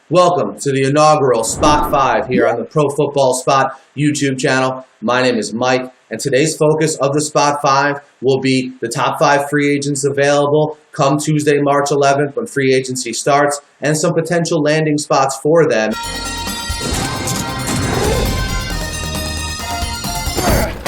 Welcome to the inaugural Spot 5 here on the Pro Football Spot YouTube channel. My name is Mike, and today's focus of the Spot 5 will be the top 5 free agents available come Tuesday, March 11th when free agency starts, and some potential landing spots for them.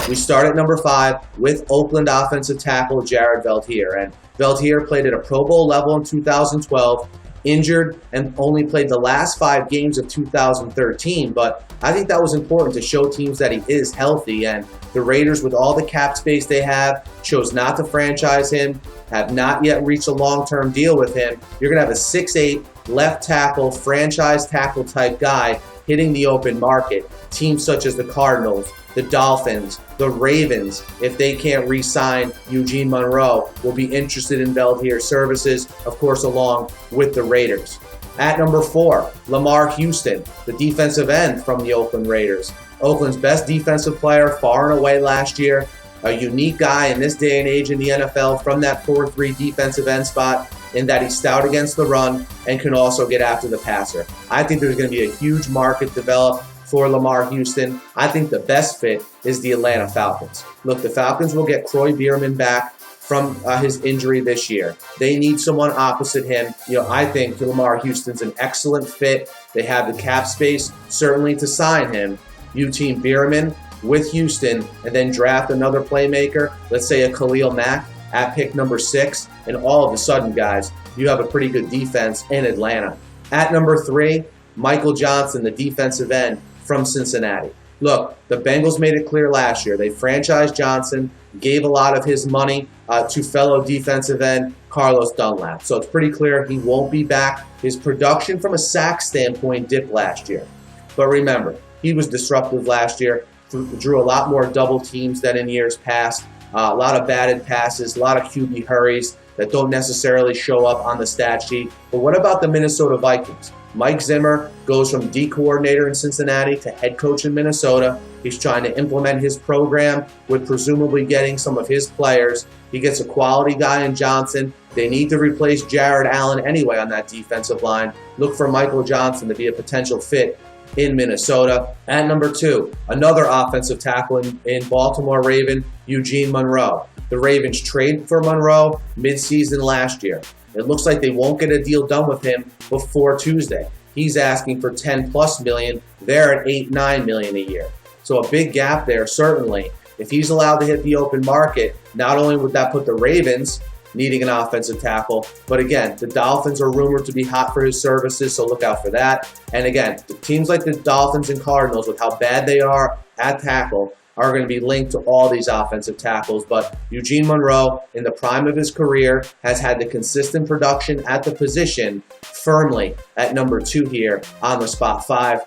We start at number 5 with Oakland offensive tackle Jairus Byrd here. And Byrd played at a Pro Bowl level in 2012, injured, and only played the last 5 games of 2013. But I think that was important to show teams that he is healthy. And the Raiders, with all the cap space they have, chose not to franchise him, have not yet reached a long-term deal with him. You're going to have a 6'8", left tackle, franchise tackle type guy hitting the open market. Teams such as the Cardinals, the Dolphins, the Ravens, if they can't re-sign Eugene Monroe, will be interested in Byrd's services, of course, along with the Raiders. At number 4, Lamarr Houston, the defensive end from the Oakland Raiders. Oakland's best defensive player far and away last year, a unique guy in this day and age in the NFL from that 4-3 defensive end spot, in that he's stout against the run and can also get after the passer. I think there's going to be a huge market developed for Lamarr Houston. I think the best fit is the Atlanta Falcons. Look, the Falcons will get Kroy Bierman back from his injury this year. They need someone opposite him. I think Lamarr Houston's an excellent fit. They have the cap space, certainly, to sign him. You team Bierman with Houston and then draft another playmaker, let's say a Khalil Mack at pick number 6, and all of a sudden, guys, you have a pretty good defense in Atlanta. At number 3, Michael Johnson, the defensive end from Cincinnati. Look, the Bengals made it clear last year. They franchised Johnson, gave a lot of his money to fellow defensive end Carlos Dunlap. So it's pretty clear he won't be back. His production from a sack standpoint dipped last year. But remember, he was disruptive last year, drew a lot more double teams than in years past, a lot of batted passes, a lot of QB hurries that don't necessarily show up on the stat sheet. But what about the Minnesota Vikings? Mike Zimmer goes from D coordinator in Cincinnati to head coach in Minnesota. He's trying to implement his program with presumably getting some of his players. He gets a quality guy in Johnson. They need to replace Jared Allen anyway on that defensive line. Look for Michael Johnson to be a potential fit in Minnesota. At number 2, another offensive tackle in Baltimore Raven, Eugene Monroe. The Ravens traded for Monroe midseason last year. It looks like they won't get a deal done with him before Tuesday. He's asking for $10+ million. They're at $8-9 million a year. So a big gap there, certainly. If he's allowed to hit the open market, not only would that put the Ravens needing an offensive tackle, but again, the Dolphins are rumored to be hot for his services, so look out for that. And again, the teams like the Dolphins and Cardinals, with how bad they are at tackle, are going to be linked to all these offensive tackles. But Eugene Monroe, in the prime of his career, has had the consistent production at the position firmly at number 2 here on the Spot 5.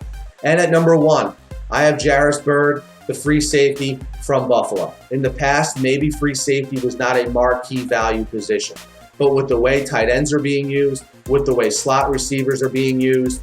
And at number 1, I have Jairus Byrd, the free safety from Buffalo. In the past, maybe free safety was not a marquee value position. But with the way tight ends are being used, with the way slot receivers are being used,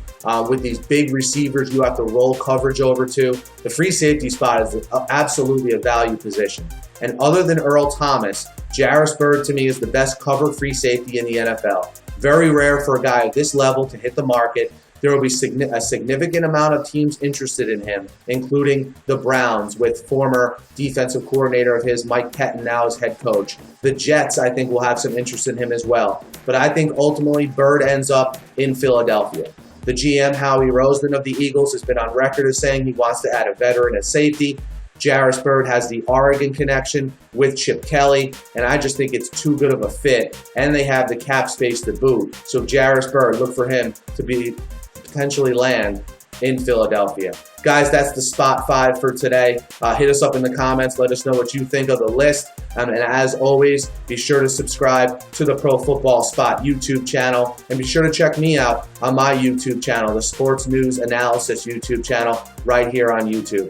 with these big receivers you have to roll coverage over to, the free safety spot is absolutely a value position. And other than Earl Thomas, Jairus Byrd to me is the best cover free safety in the NFL. Very rare for a guy at this level to hit the market. There will be a significant amount of teams interested in him, including the Browns, with former defensive coordinator of his, Mike Pettin, now as head coach. The Jets, I think, will have some interest in him as well. But I think ultimately Byrd ends up in Philadelphia. The GM, Howie Roseman of the Eagles, has been on record as saying he wants to add a veteran at safety. Jairus Byrd has the Oregon connection with Chip Kelly, and I just think it's too good of a fit. And they have the cap space to boot. So Jairus Byrd, look for him to potentially land in Philadelphia. Guys, that's the Spot 5 for today. Hit us up in the comments. Let us know what you think of the list. And as always, be sure to subscribe to the Pro Football Spot YouTube channel. And be sure to check me out on my YouTube channel, the Sports News Analysis YouTube channel, right here on YouTube.